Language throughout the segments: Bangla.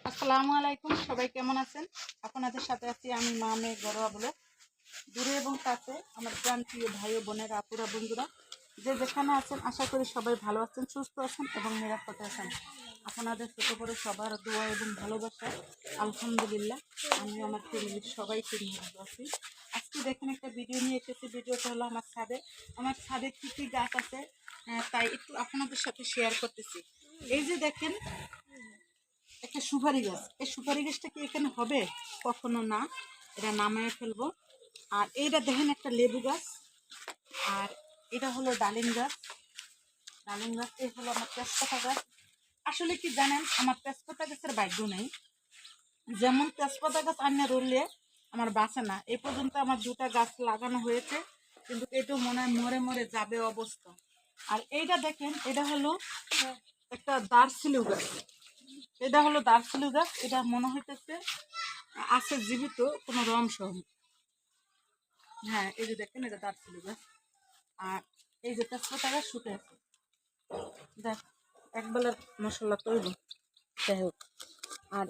আসসালামু আলাইকুম, সবাই কেমন আছেন? আপনাদের সাথে আছি আমি মা মেয়ে ঘরোয়া বলে। দূরে এবং কাছে আমার প্রান্তীয় ভাই ও বোনের আপুরা বন্ধুরা যে যেখানে আছেন, আশা করি সবাই ভালো আছেন, সুস্থ আছেন এবং নিরাপদে আছেন। আপনাদের ছোট বড় সবার দোয়া এবং ভালোবাসা আলহামদুলিল্লাহ আমি আমার ফ্যামিলির সবাই খুব ভালো আছি। আজকে দেখেন একটা ভিডিও নিয়ে এসেছি। ভিডিওটা হলো আমার ছাদে কী কী গাছ আছে, তাই একটু আপনাদের সাথে শেয়ার করতেছি। এই যে দেখেন একটা সুপারি গাছ, এই সুপারি গাছটা কি এখানে হবে? কখনো না, এটা নামিয়ে ফেলবো। আর এইটা দেখেন একটা লেবু গাছ, আর এটা হলো ডালিম গাছ এই হলো আমার তেজপাতা গাছ। আসলে কি জানেন, আমার তেজপাতা গাছের ভাগ্য নেই। যেমন তেজপাতা গাছ আনিয়ে রুললে আমার বাঁচে না। এই পর্যন্ত আমার দুটা গাছ লাগানো হয়েছে, কিন্তু এটাও মনে হয় মরে মরে যাবে অবস্থা। আর এইটা দেখেন, এটা হলো একটা দারচিনি গাছ। এটা মনে হইতেছে আছে জীবিত কোনো রং সহ। হ্যাঁ, এই যে দেখেন এটা দারচিনি গাছ। আর এই যে তেজপাতা গাছ শুকে আছে। দেখ, একবেলার মশলা তৈরি, যাই হোক। আর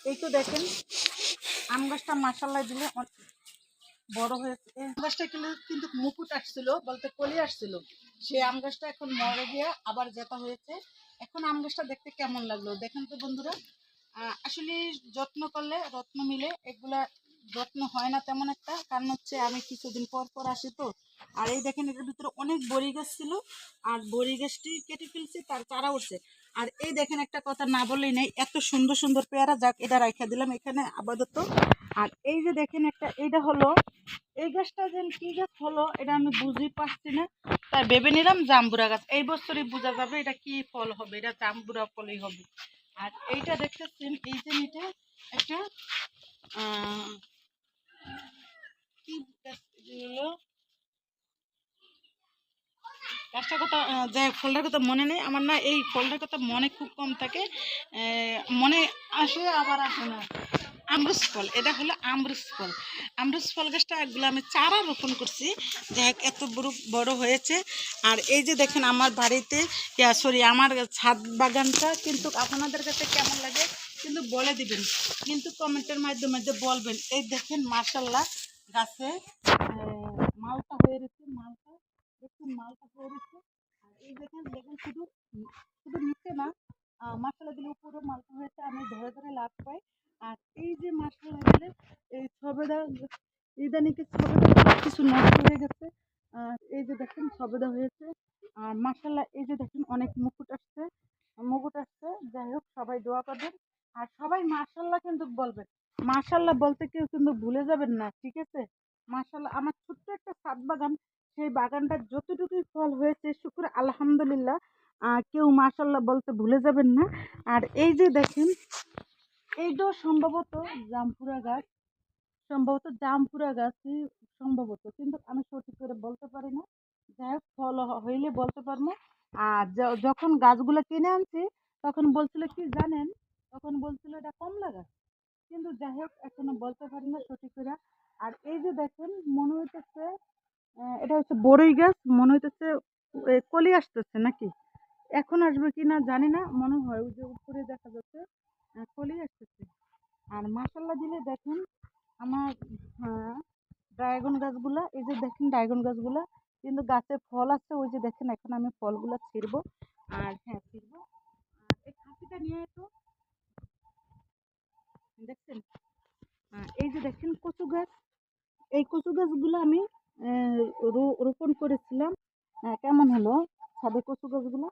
এই তো দেখেন আম গাছটা মাসাল্লাহ দিলে বড় হয়েছে। এই আম গাছটা কিন্তু মুকুট আসছিল, বলতে কলি আসছিল। সেই আম গাছটা এখন মরে গিয়ে আবার জেতা হয়েছে। এখন আম গাছটা দেখতে কেমন লাগলো দেখেন তো বন্ধুরা। আসলে যত্ন করলে রত্ন মিলে, এগুলা যত্ন হয় না তেমন একটা, কারণ হচ্ছে আমি কিছুদিন পর পর আসি তো। আর এই দেখেন এটার ভিতরে অনেক বড়ি গাছ ছিল, আর বড়ি গাছটি কেটে ফেলছি, তার চারা উঠছে। আর এই দেখেন একটা কথা না বললেই নেই, এত সুন্দর সুন্দর পেয়ারা, যাক এটা রাখা দিলাম এখানে আপাতত। আর এই যে দেখেন একটা, এইটা হলো এই গাছটা যেন কি গাছ হলো এটা আমি বুঝি পাচ্ছি না, তাই ভেবে নিলাম জাম্বুরা গাছ। এই বছরই বোঝা যাবে এটা কি ফল হবে, এটা জাম্বুরা ফলই হবে। আর এইটা দেখতেছেন, এই যে এটা একটা কি গাছ হলো, গাছটার কথা যে ফলটার কথা মনে নেই আমার, না এই ফলটার কথা মনে খুব কম থাকে, মনে আসে আবার আসে না। আমরুস ফল, এটা হলো আমরুস ফল। আমরুস ফল গাছটা একগুলো আমি চারা রোপণ করছি, যাই হোক এত বড় বড় হয়েছে। আর এই যে দেখেন আমার বাড়িতে, আমার ছাদ বাগানটা কিন্তু আপনাদের কাছে কেমন লাগে কিন্তু বলে দিবেন, কিন্তু কমেন্টের মাধ্যমে বলবেন। এই দেখেন মাশাল্লাহ গাছে মালটা হয়ে রয়েছে, মালটা হয়ে রয়েছে। আর এই দেখেন দেখেন শুধু শুধু নিচে না, মাসালা দিলে উপরে মালটা হয়েছে, আমি ধরে ধরে লাভ পাই। আর এই যে মাসালা দিলে এই সবেদা, ইদানিকে সবেদা কিছু নষ্ট হয়ে গেছে। আর এই যে দেখেন সবেদা হয়েছে। আর মাসাল্লাহ এই যে দেখেন অনেক মুকুট আসছে। যাই হোক সবাই দোয়া করবেন, আর সবাই মাশাল্লাহ কিন্তু বলবেন। মাশাল্লাহ বলতে কেউ কিন্তু ভুলে যাবেন না, ঠিক আছে? মাশাল্লাহ আমার ছোট্ট একটা ছাদ বাগান, সেই বাগানটার যতটুকুই ফল হয়েছে শুক্র আলহামদুলিল্লাহ। কেউ মাশাল্লাহ বলতে ভুলে যাবেন না। আর এই যে দেখেন এইটাও সম্ভবত জামপুরা গাছই সম্ভবত, কিন্তু আমি সঠিক করে বলতে পারি না। যাই হোক ফল হইলে বলতে পারবো। আর যখন গাছগুলো কিনে আনছি তখন বলছিল কি জানেন, তখন বলছিল এটা কমলা গাছ, কিন্তু যাই হোক এখনো বলতে পারি না সঠিক করে। আর এই যে দেখেন মনে হইতেছে এটা হচ্ছে বড়ই গাছ, মনে হইতেছে কলি আসতেছে নাকি, এখন আসবে কি না জানি না, মনে হয় ওই যে উপরে দেখা যাচ্ছে কলি আসতেছে। আর মাসাল্লাহ দিলে দেখেন আমার, হ্যাঁ, এই যে দেখেন ড্রাগন গাছগুলা কিন্তু গাছে ফল আছে, ওই যে দেখেন এখন আমি ফলগুলা ছিঁড়বো। আর হ্যাঁ ছিঁড়বো। আর এই খাসিটা নিয়ে তো দেখছেন, এই যে দেখেন কচু গাছ, এই কচু গাছগুলো আমি রোপণ করেছিলাম। কেমন হলো ছাদে কচু গাছগুলো?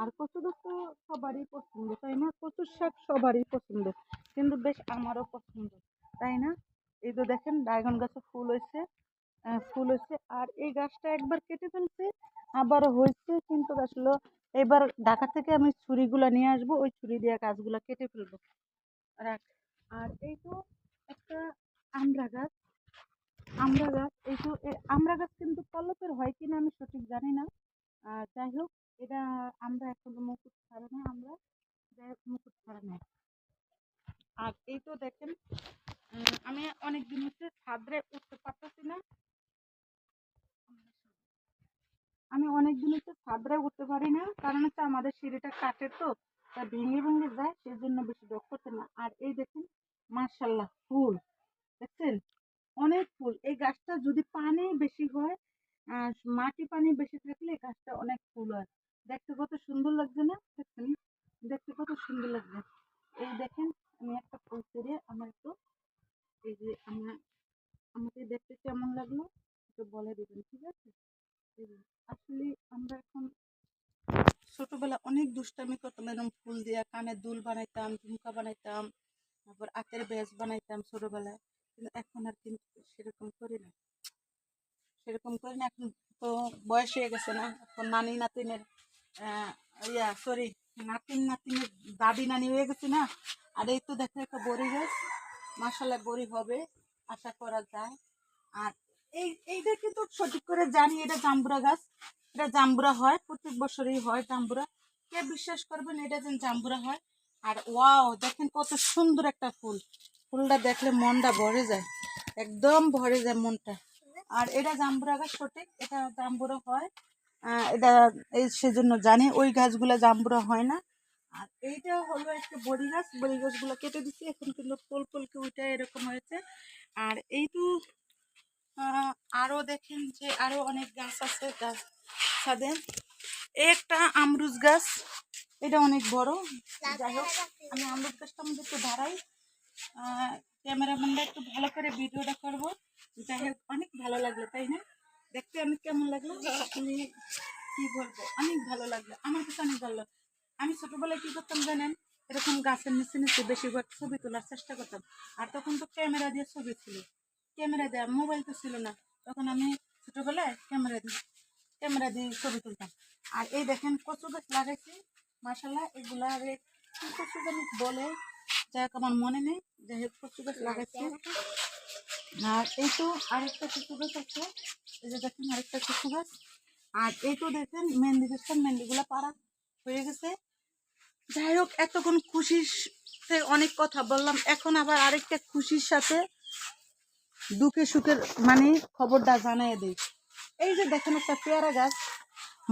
আর কচু গাছ তো সবারই পছন্দ, তাই না? কচুর শাক সবারই পছন্দ, কিন্তু বেশ আমারও পছন্দ, তাই না? এই তো দেখেন ড্রাগন গাছে ফুল হয়েছে। আর এই গাছটা একবার কেটে ফেলছে, আবারও হয়েছে, কিন্তু আসলে এবার ঢাকা থেকে আমি ছুরিগুলা নিয়ে আসবো, ওই ছুরি দিয়ে গাছগুলা কেটে ফেলবো। রাখ। আর এই তো একটা আমড়া গাছ, আমড়া গাছ কিন্তু পল্লবের হয় কিনা আমি সঠিক জানি না। যাই হোক এটা আমরা এখনো মুকুট ছাড়ে না, আমরা যাই হোক মুকুট ছাড়ে না। আর এই তো দেখেন আমি অনেক দিন হচ্ছে ছাদরে উঠতে পারতেছি না, আমি অনেক দিন হচ্ছে ছাদরে উঠতে পারি না, কারণ হচ্ছে আমাদের সিঁড়িটা কাঠের তো, তা ভেঙে ভেঙে যায়, সেই জন্য বেশি ডক করতে না। আর এই দেখুন মার্শাল্লাহ ফুল দেখছেন, অনেক ফুল। এই গাছটা যদি পানি বেশি হয়, আহ মাটি পানি বেশি থাকলে এই গাছটা অনেক ফুল হয়। দেখতে কত সুন্দর লাগছে না? দেখছেন, দেখতে কত সুন্দর লাগছে। এই দেখেন, আমি একটা ফুল ছেড়ে আমার একটু, এই যে আমার, আমাকে দেখতে কেমন লাগলো একটু বলে দিবেন, ঠিক আছে? এই যে, আসলে আমরা এখন ছোটবেলা অনেক দুষ্টামি করতাম, এরকম ফুল দিয়ে কানের দুল বানাইতাম, ঝুমকা বানাইতাম, তারপর হাতের ব্যাস বানাইতাম ছোটবেলায়। কিন্তু এখন আর কিন্তু সেরকম করি না, সেরকম করি না। এখন তো বয়স হয়ে গেছে না, এখন নানি নাতিনের সরি, নাতিন নাতিনের দাদি নানি হয়ে গেছে না। আর এই তো দেখো একটা বড়ি গাছ, মাসাল্লাহ বড়ি হবে আশা করা যায়। আর এইটা কিন্তু সঠিক করে জানি এটা জাম্বুরা গাছ, এটা জাম্বুরা হয়, প্রত্যেক বছরই হয় জাম্বুরা। কে বিশ্বাস করবেন এটা যেন জাম্বুরা হয়। আর ওয়াও দেখেন কত সুন্দর একটা ফুল, ফুলটা দেখলে মনটা ভরে যায়, একদম ভরে যায় মনটা। আর এটা জাম্বুরা গাছ সঠিক, এটা জাম্বুরা হয়। এটা এই সেজন্য জানি, ওই গাছগুলো জাম্বুরা হয় না। আর এইটা হলো একটা বড়ি গাছ, বড়ি গাছগুলো কেটে দিচ্ছি, এখন কিন্তু ফুল ফুলকে উঠে এরকম হয়েছে। আর এই তো আহ, আরো দেখেন যে আরো অনেক গাছ আছে গাছ ছাদে। এই একটা আমরুজ গাছ, এটা অনেক বড়। যাই হোক, আমি আমরুজ গাছটা মধ্যে একটু দাঁড়াই, ক্যামেরাম্যানটা একটু ভালো করে ভিডিওটা করব। যাই হোক, অনেক ভালো লাগলো তাই না? দেখতে অনেক কেমন লাগলো, আপনি কি বলবো, অনেক ভালো লাগলো, আমার কাছে অনেক ভালো লাগলো। আমি ছোটবেলায় কি করতাম জানেন, এরকম গাছের নিচে নিচে বেশিরভাগ ছবি তোলার চেষ্টা করতাম। আর তখন তো ক্যামেরা দিয়ে ছবি ছিল, ক্যামেরা দেওয়া, মোবাইল তো ছিল না তখন। আমি ছোটবেলায় ক্যামেরা দিয়ে ছবি তুলতাম। আর এই দেখেন কচু গাছ লাগাইছি, মাসাল্লাহ এগুলা আরে কি কচু জানি বলে, যাই হোক আমার মনে নেই। যাই হোক কচু গাছ লাগাইছি। আর এই তো আরেকটা কচু গাছ আছে, এই যে দেখেন আরেকটা কচু গাছ। আর এই তো দেখেন মেহেন্দি গাছটা, মেহেন্দিগুলা পাড়া হয়ে গেছে। যাই হোক, এতক্ষণ খুশির অনেক কথা বললাম, এখন আবার আরেকটা খুশির সাথে দুঃখে সুখের মানে খবরটা জানাই দিই। এই যে দেখেন একটা পেয়ারা গাছ,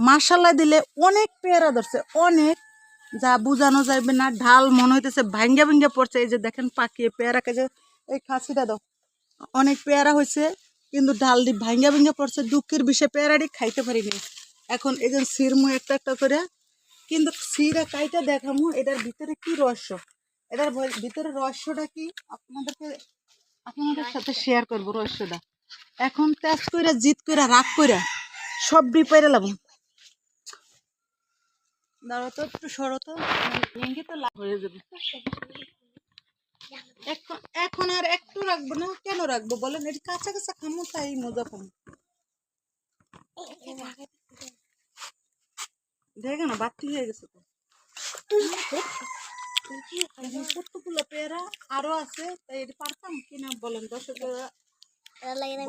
মাসাল্লাহ দিলে অনেক পেয়ারা ধরছে, অনেক, যা বোঝানো যাবে না। ঢাল মনে হইতেছে ভাঙ্গা ভাঙ্গা পড়ছে। এই যে দেখেন পাকিয়ে পেয়ারা কাজে, এই খাসিটা দাও, অনেক পেয়ারা হয়েছে কিন্তু ডাল দি ভাঙ্গা ভাঙ্গা পড়ছে। দুঃখের বিষয়ে পেয়ারাটি খাইতে পারিনি। এখন এই যে সিরমু একটা একটা করে, কিন্তু সিরা কাইটা দেখামু এটার ভিতরে কি রহস্য, এটার ভিতরে রহস্যটা কি আপনাদের সাথে শেয়ার করবো রহস্যটা। এখন তেজ কইরা জিত কইরা রাগ কইরা সব ডিপাইরা লাভ, দাঁড়া তো একটু সরো তো, ভেঙে তো লাভ হয়ে যাবে। এখন এখন আর একটু রাখবো না, কেন রাখবো বলেন, এটি কাঁচা কাঁচা খামো তাই মজা খামো। দেখে না বাতি হয়ে গেছে তো, কতগুলো পেয়ারা আরো আছে, তাই এটি পারতাম কিনা বলেন দর্শকেরা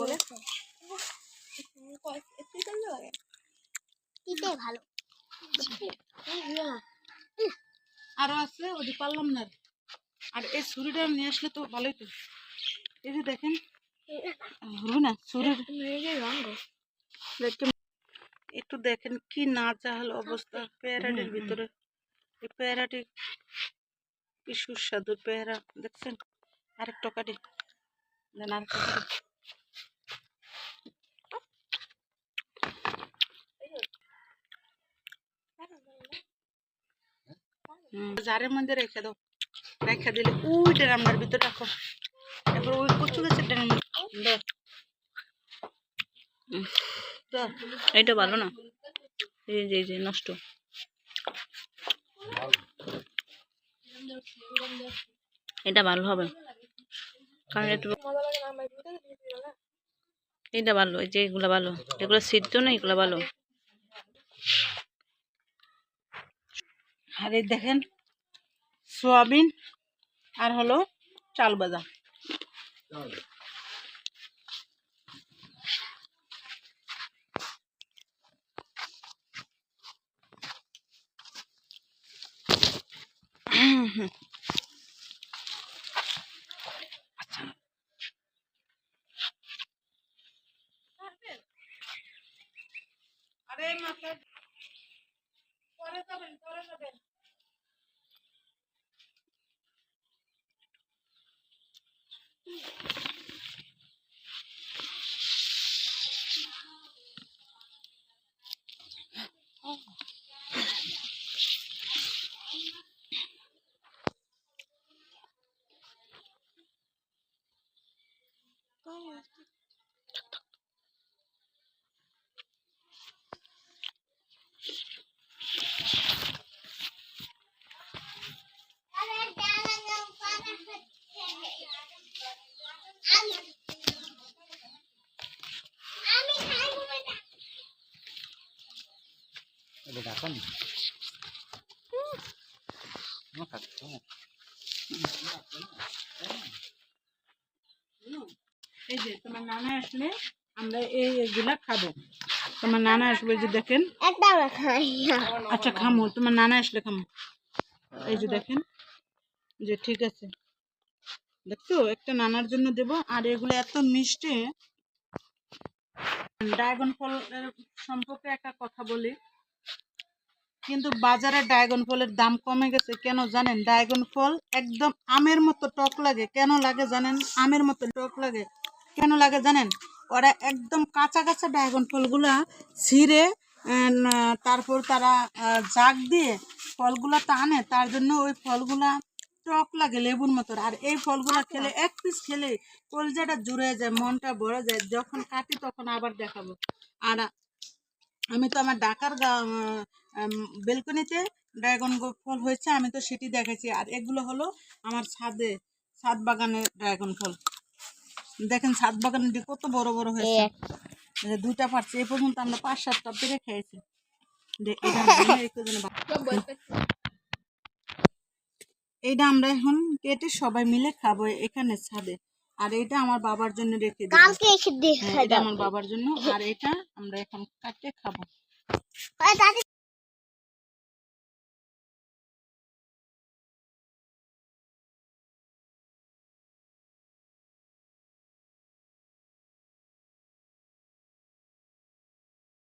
বলে। আরো আছে, ওটি পারলাম না। আর এই ছুরিটা নিয়ে আসলে তো ভালোই তো। এই যে দেখেন, হবে না ছুরির একটু দেখেন কি না চাহাল অবস্থা পেয়ারাটির ভিতরে। এই পেয়ারাটি কি সুস্বাদু পেয়ারা দেখছেন। আরেকটা কাটি দেন, আরেকটা কাটি। জারের মধ্যে রেখে দাও, রেখে দিলে ওই ড্রামটার ভিতরে রাখো, এরপর ওই কচু গাছের ড্রাম এটা ভালো না, এই যে নষ্ট। এটা ভালো হবে কারণ একটু, এটা ভালো, এই যে এগুলো ভালো, এগুলো সিদ্ধ না, এগুলো ভালো। আর এই দেখেন সোয়াবিন আর হলো চাল ভাজা। আরে মাথা পরে যাবেন, পরে যাবেন। এই যে তোমার নানা আসলে আমরা এইগুলা খাবো। তোমার নানা আসবে, এই যে দেখেন। আচ্ছা খামো, তোমার নানা আসলে খামো। এই যে দেখেন, যে ঠিক আছে, দেখছো একটা নানার জন্য দেব। আর এগুলো এত মিষ্টি। ড্রাগন ফল সম্পর্কে একটা কথা বলি, কিন্তু বাজারে ড্রাগন ফলের দাম কমে গেছে কেন জানেন? ড্রাগন ফল একদম আমের মতো টক লাগে। কেন লাগে জানেন? আমের মতো টক লাগে কেন লাগে জানেন? ওরা একদম কাঁচা কাঁচা ড্রাগন ফলগুলা ছিঁড়ে তারপর তারা জাগ দিয়ে ফলগুলা টানে, তার জন্য ওই ফলগুলা টক লাগে লেবুর মতো। আর এই ফলগুলা খেলে এক পিস খেলে কলজাটা জুড়ে যায়, মনটা ভরে যায়। যখন কাটি তখন আবার দেখাবো। আর আমি তো আমার ঢাকার বেলকনিতে ড্রাগন ফল হয়েছে, আমি তো সেটি দেখেছি। আর এগুলো হলো আমার ছাদ বাগানের ড্রাগন ফল। দেখেন ছাদ বাগানটি কত বড় বড় হয়েছে। দুইটা পারছে, এই পর্যন্ত আমরা 5-7টা পেরে খেয়েছি। এইটা আমরা এখন কেটে সবাই মিলে খাবো এখানে ছাদে। আর এটা আমার বাবার জন্য রেখে দিই, এটা আমার বাবার জন্য। আর এটা আমরা এখন কাটে খাবো।